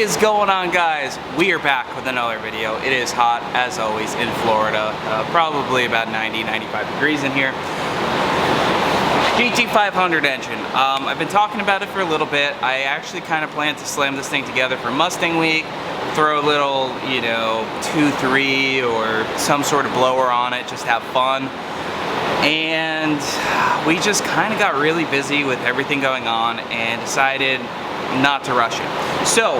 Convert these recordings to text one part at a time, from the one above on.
is going on, guys? We are back with another video. It is hot as always in Florida, probably about 90-95 degrees in here. GT500 engine. I've been talking about it for a little bit. I actually kind of plan to slam this thing together for Mustang week, throw a little, 2-3 or some sort of blower on it, just have fun. And we just kind of got really busy with everything going on and decided not to rush it. So,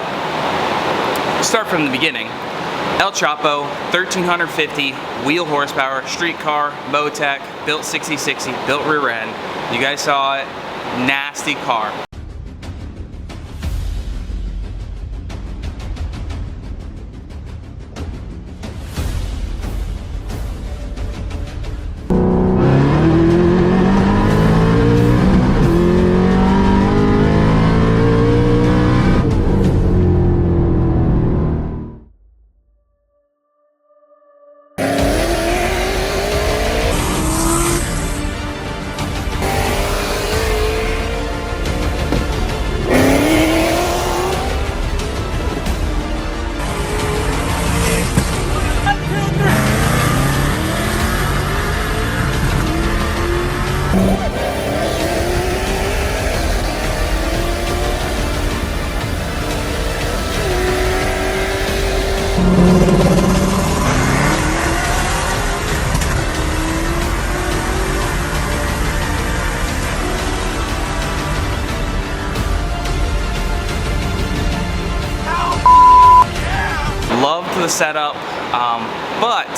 start from the beginning. El Choppo, 1350 wheel horsepower, street car, Motec, built 6060, built rear end. You guys saw it, nasty car. Loved the setup, but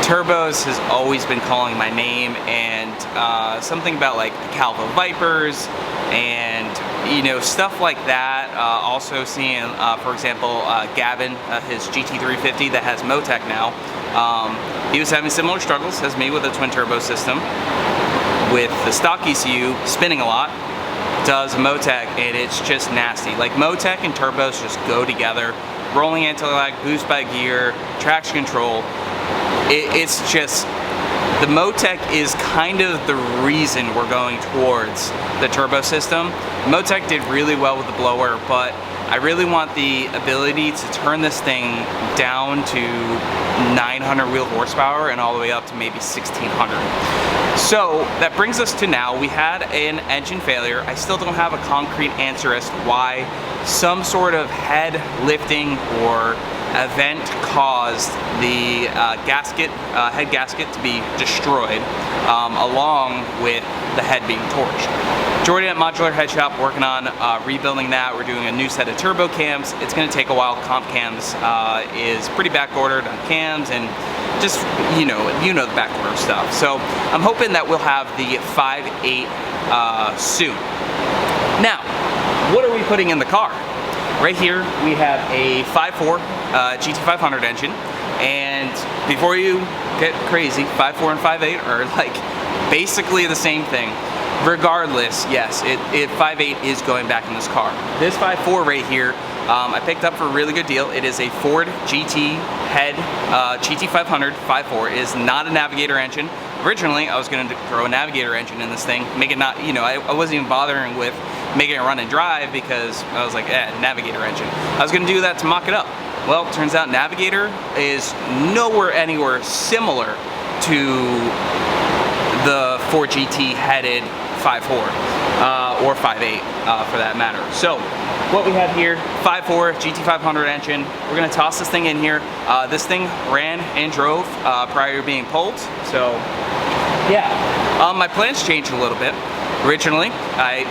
turbos has always been calling my name, and something about like the Calvo Vipers and stuff like that. Also seeing, for example, Gavin, his GT350 that has Motec now. He was having similar struggles as me with a twin turbo system, with the stock ECU spinning a lot. Does Motec, and it's just nasty. Like, Motec and turbos just go together. Rolling anti-lag, boost by gear, traction control. It's just, the Motec is kind of the reason we're going towards the turbo system. Motec did really well with the blower, but I really want the ability to turn this thing down to 900 wheel horsepower and all the way up to maybe 1600. So that brings us to now. We had an engine failure. I still don't have a concrete answer as to why. Some sort of head lifting or event caused the head gasket to be destroyed, along with the head being torched. Jordan at Modular Head Shop working on rebuilding that. We're doing a new set of turbo cams. It's going to take a while. Comp cams is pretty back ordered on cams, and just the back order stuff. So I'm hoping that we'll have the 5.8 soon. Now, what are we putting in the car? Right here we have a 5.4 GT500 engine, and before you get crazy, 5.4 and 5.8 are like basically the same thing. Regardless, yes, 5.8 is going back in this car. This 5.4 right here, I picked up for a really good deal. It is a Ford GT head GT500 5.4. It is not a Navigator engine. Originally, I was going to throw a Navigator engine in this thing, make it not, I wasn't even bothering with making it run and drive because I was like, Navigator engine. I was going to do that to mock it up. Well, it turns out Navigator is anywhere similar to the Ford GT headed 5.4 or 5.8 for that matter. So what we have here, 5.4 GT500 engine. We're going to toss this thing in here. This thing ran and drove prior to being pulled. So yeah, my plans changed a little bit. Originally,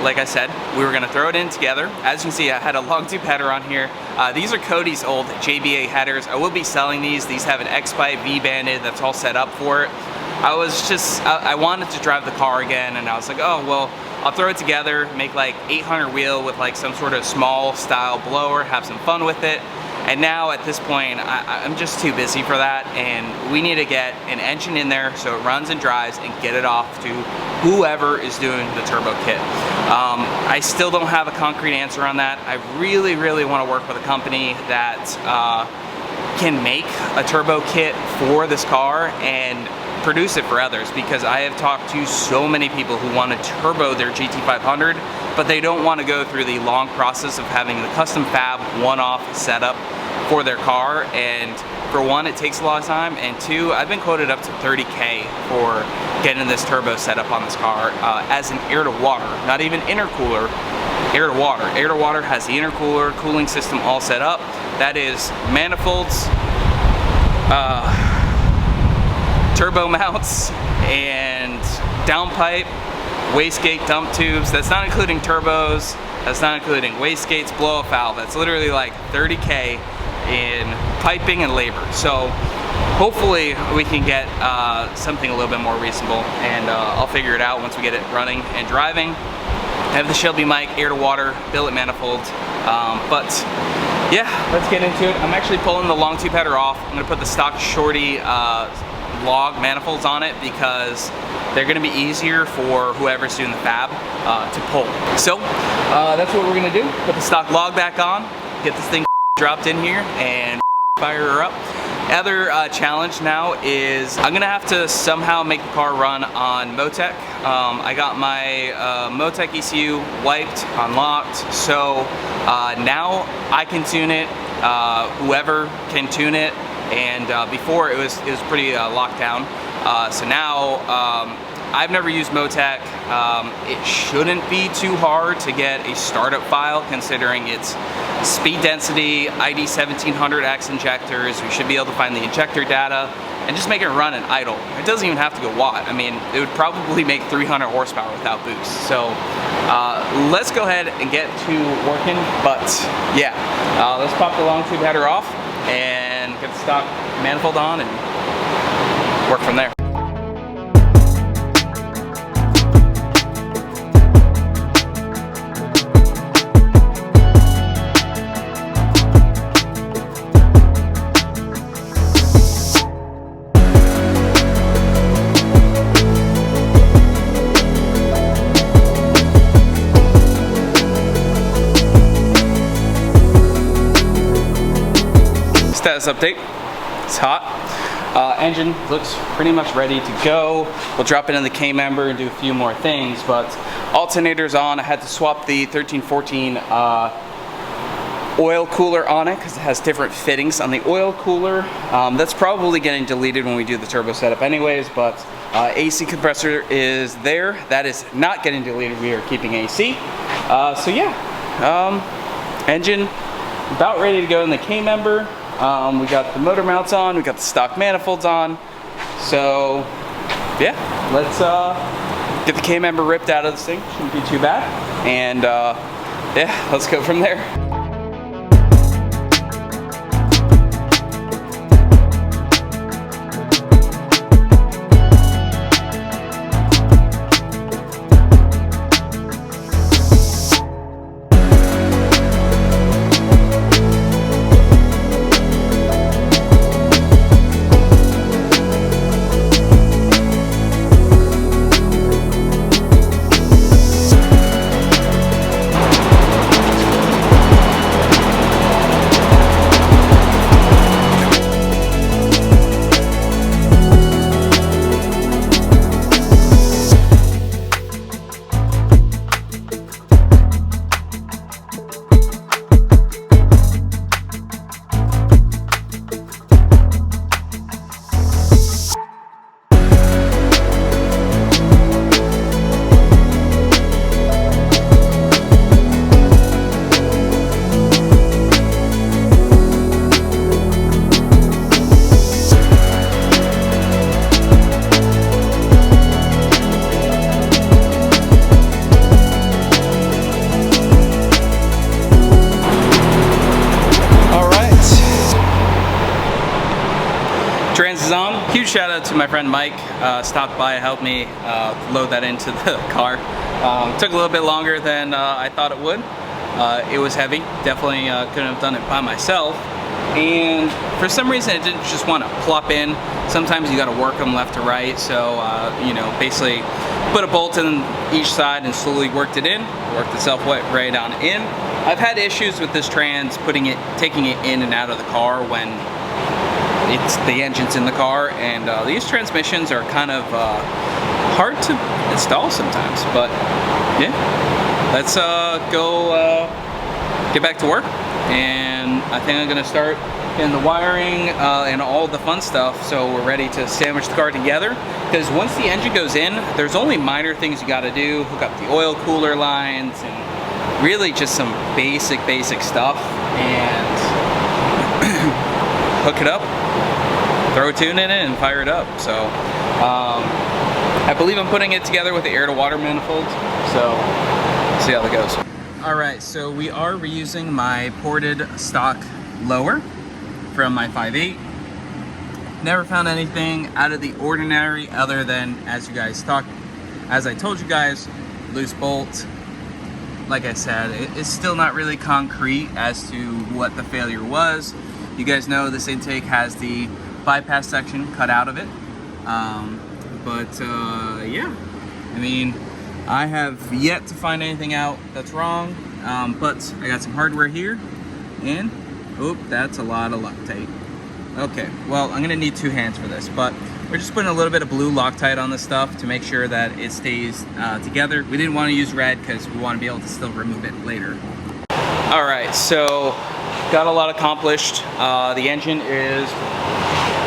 like I said, we were going to throw it in together. As you can see, I had a long tube header on here. These are Cody's old JBA headers. I will be selling these. These have an X-Pipe V-banded that's all set up for it. I wanted to drive the car again, and I was like, oh, well, I'll throw it together, make like 800 wheel with like some sort of small style blower, have some fun with it. And now at this point, I'm just too busy for that, and we need to get an engine in there so it runs and drives and get it off to whoever is doing the turbo kit. I still don't have a concrete answer on that. I really, really want to work with a company that can make a turbo kit for this car and produce it for others, because I have talked to so many people who want to turbo their GT500 but they don't want to go through the long process of having the custom fab one-off setup for their car. And for one, it takes a lot of time, and two, I've been quoted up to 30K for getting this turbo setup on this car as an air-to-water, not even intercooler, air-to-water. Air-to-water has the intercooler, cooling system all set up. That is manifolds, turbo mounts, and downpipe, wastegate dump tubes. That's not including turbos, that's not including wastegates, blow-off valve. That's literally like 30K in piping and labor. So hopefully we can get something a little bit more reasonable, and I'll figure it out once we get it running and driving. I have the Shelby mic, air-to-water, billet manifold, but yeah, let's get into it. I'm actually pulling the long tube header off. I'm gonna put the stock shorty log manifolds on it because they're gonna be easier for whoever's doing the fab to pull. So that's what we're gonna do. Put the stock log back on, get this thing dropped in here, and fire her up. Other challenge now is I'm gonna have to somehow make the car run on Motec. I got my Motec ECU wiped, unlocked, so now I can tune it. Whoever can tune it, and before it was pretty locked down. So now I've never used Motec. It shouldn't be too hard to get a startup file considering its speed density, ID 1700X injectors. We should be able to find the injector data and just make it run and idle. It doesn't even have to go watt. I mean, it would probably make 300 horsepower without boost. So let's go ahead and get to working. But yeah, let's pop the long tube header off and get the stock manifold on and work from there. Status update, it's hot. Engine looks pretty much ready to go. We'll drop it in the K-member and do a few more things, but alternator's on. I had to swap the 1314 oil cooler on it because it has different fittings on the oil cooler. That's probably getting deleted when we do the turbo setup anyways, but AC compressor is there. That is not getting deleted. We are keeping AC. So yeah, engine about ready to go in the K-member. We got the motor mounts on, we got the stock manifolds on. So yeah, let's get the K-member ripped out of this thing. Shouldn't be too bad. And yeah, let's go from there. Trans is on. Huge shout out to my friend Mike. Stopped by and helped me load that into the car. Took a little bit longer than I thought it would. It was heavy. Definitely couldn't have done it by myself. And for some reason it didn't just want to plop in. Sometimes you got to work them left to right. So you know, basically put a bolt in each side and slowly worked it in. Worked itself right on in. I've had issues with this trans taking it in and out of the car when the engine's in the car, and these transmissions are kind of hard to install sometimes, but yeah. let's go get back to work. And I think I'm gonna start getting the wiring and all the fun stuff, so we're ready to sandwich the car together. Because once the engine goes in, there's only minor things you gotta do. Hook up the oil cooler lines and really just some basic stuff, and hook it up, throw a tune in it, and fire it up. So I believe I'm putting it together with the air to water manifold, so see how that goes. All right, so we are reusing my ported stock lower from my 5.8. Never found anything out of the ordinary other than, as I told you guys, loose bolt. Like I said, it's still not really concrete as to what the failure was. You guys know this intake has the bypass section cut out of it. Yeah, I mean, I have yet to find anything out that's wrong, but I got some hardware here, and oop, that's a lot of Loctite. Okay, well, I'm gonna need 2 hands for this, but we're just putting a little bit of blue Loctite on this stuff to make sure that it stays together. We didn't want to use red because we want to be able to still remove it later. All right, so got a lot accomplished. The engine is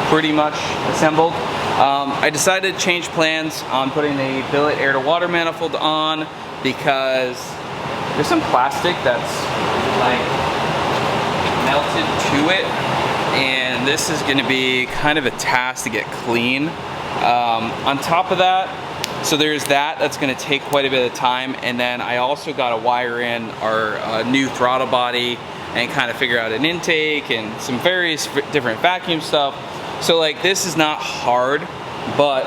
pretty much assembled. I decided to change plans on putting the billet air to water manifold on because there's some plastic that's like melted to it, and this is going to be kind of a task to get clean. On top of that, so there's that's going to take quite a bit of time, and then I also got to wire in our new throttle body and kind of figure out an intake and some various different vacuum stuff. So like, this is not hard, but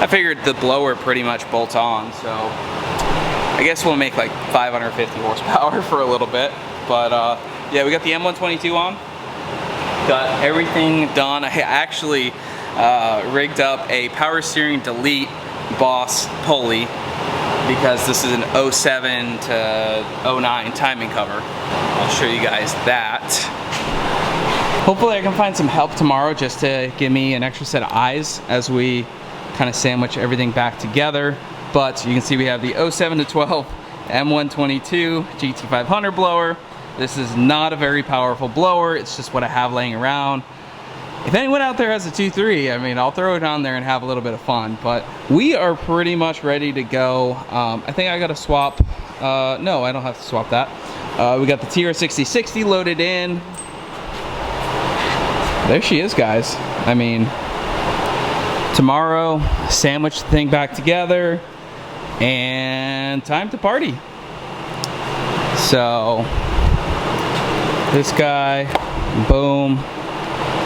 I figured the blower pretty much bolts on, so I guess we'll make like 550 horsepower for a little bit. But yeah, we got the M122 on, got everything done. I actually rigged up a power steering delete Boss pulley because this is an 07 to 09 timing cover. I'll show you guys that. Hopefully I can find some help tomorrow just to give me an extra set of eyes as we kind of sandwich everything back together. But you can see we have the 07 to 12 M122 GT500 blower. This is not a very powerful blower, it's just what I have laying around. If anyone out there has a 2.3, I mean, I'll throw it on there and have a little bit of fun. But we are pretty much ready to go. I think I gotta swap, no, I don't have to swap that. We got the TR6060 loaded in. There she is, guys. I mean, tomorrow, sandwich the thing back together, and time to party. So, this guy, boom,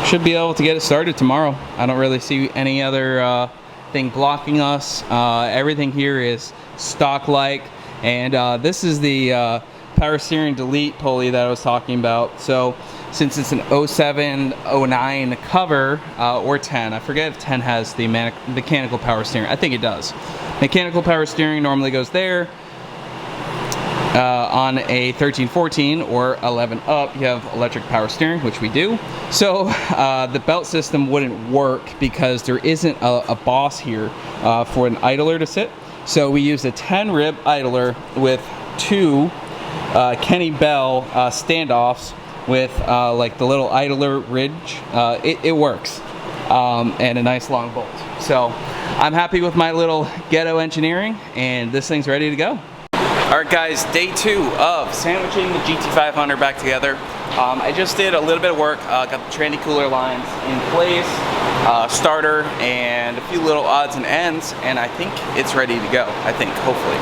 should be able to get it started tomorrow. I don't really see any other thing blocking us. Everything here is stock-like, and this is the power steering delete pulley that I was talking about. So since it's an 07, 09 cover, or 10, I forget if 10 has the mechanical power steering. I think it does. Mechanical power steering normally goes there. On a 13, 14 or 11 up, you have electric power steering, which we do. So the belt system wouldn't work because there isn't a boss here for an idler to sit. So we used a 10 rib idler with 2 Kenny Bell standoffs with like the little idler ridge. It works, and a nice long bolt. So I'm happy with my little ghetto engineering, and this thing's ready to go. Alright guys, day 2 of sandwiching the GT500 back together. I just did a little bit of work, got the tranny cooler lines in place, starter, and a few little odds and ends, and I think it's ready to go, I think, hopefully.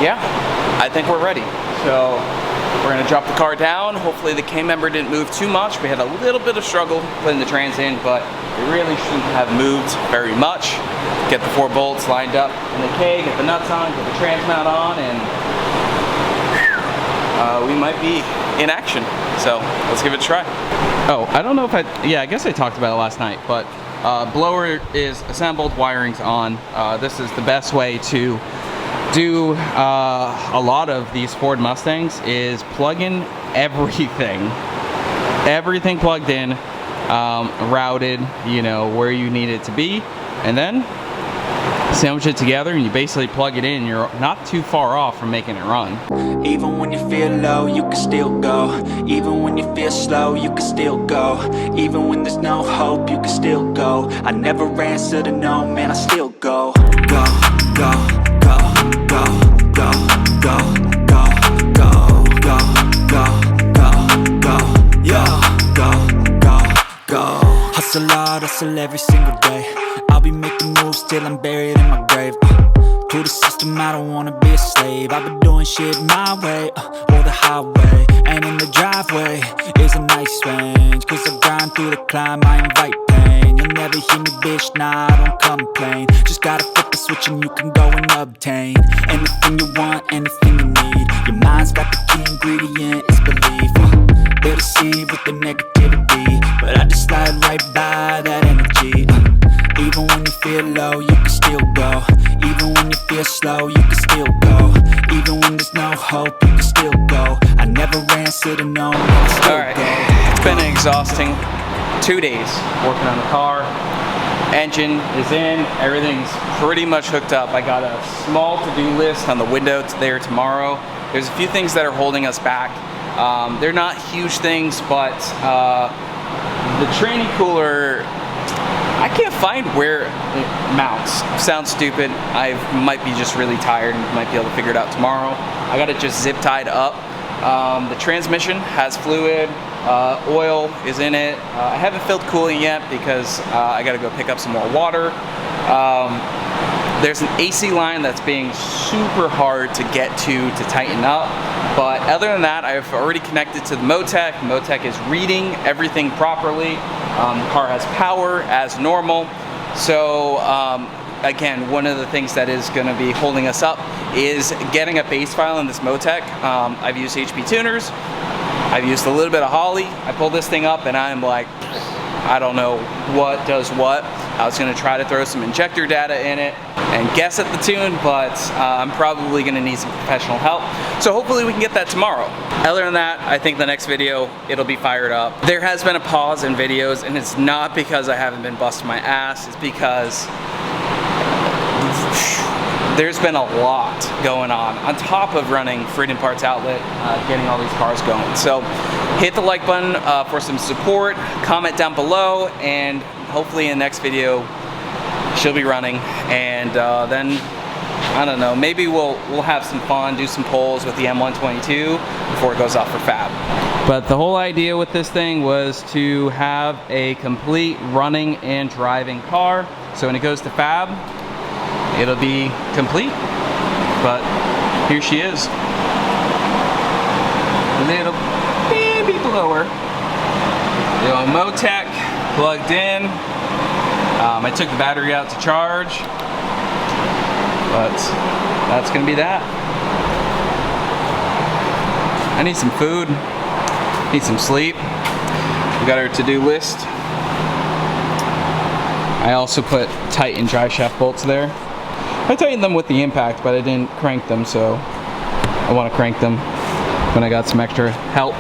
Yeah, I think we're ready. So we're going to drop the car down. Hopefully the K-member didn't move too much. We had a little bit of struggle putting the trans in, but it really shouldn't have moved very much. Get the 4 bolts lined up in the K, get the nuts on, get the trans mount on, and we might be in action. So let's give it a try. Oh, I don't know if yeah, I guess I talked about it last night, but blower is assembled, wiring's on. This is the best way to do a lot of these Ford Mustangs, is plug in everything plugged in, routed, you know, where you need it to be, and then sandwich it together, and you basically plug it in. You're not too far off from making it run. Even when you feel low, you can still go. Even when you feel slow, you can still go. Even when there's no hope, you can still go. I never answer to no, man, I still go. Go, go, go, go, go, go, go, go, go, go, go, go, yo, go, go, go. Hustle hard, hustle every single day. I'll be making moves till I'm buried in my grave. To the system, I don't wanna be a slave. I've been doing shit my way, or the highway. And in the driveway is a nice range, cause I grind through the climb, I invite pain. You'll never hear me, bitch, nah, I don't complain. Just gotta flip the switch and you can go and obtain anything you want, anything you need. Your mind's got the key ingredient, it's belief. They'll deceive with the negativity, but I just slide right by that energy. Even when you feel low, you can still go. Even when you feel slow, you can still go. Even when there's no hope, you can still go. I never answer to no, I still Alright, go. it's been an exhausting 2 days working on the car. Engine is in, everything's pretty much hooked up. I got a small to-do list on the window there tomorrow. There's a few things that are holding us back. They're not huge things, but the tranny cooler, I can't find where it mounts. Sounds stupid. I might be just really tired and might be able to figure it out tomorrow. I got it just zip tied up. The transmission has fluid, oil is in it. I haven't filled coolant yet because I gotta go pick up some more water. There's an AC line that's being super hard to get to tighten up. But other than that, I've already connected to the Motec. Motec is reading everything properly. The car has power as normal. So again, one of the things that is going to be holding us up is getting a base file in this Motec. I've used HP tuners. I've used a little bit of Holly. I pulled this thing up and I'm like, I don't know what does what. I was going to try to throw some injector data in it and guess at the tune, but I'm probably going to need some professional help. So hopefully we can get that tomorrow. Other than that, I think the next video, it'll be fired up. There has been a pause in videos, and it's not because I haven't been busting my ass. It's because there's been a lot going on top of running Freedom Parts Outlet, getting all these cars going. So hit the like button for some support, comment down below, and hopefully in the next video she'll be running, and then I don't know, maybe we'll have some fun, do some polls with the M122 before it goes off for fab. But the whole idea with this thing was to have a complete running and driving car, so when it goes to fab it'll be complete. But here she is, a little baby blower. The old Motec plugged in. I took the battery out to charge, but that's gonna be that. I need some food, need some sleep. We got our to-do list. I also put Titan drive shaft bolts there. I tightened them with the impact, but I didn't crank them, so I want to crank them when I got some extra help.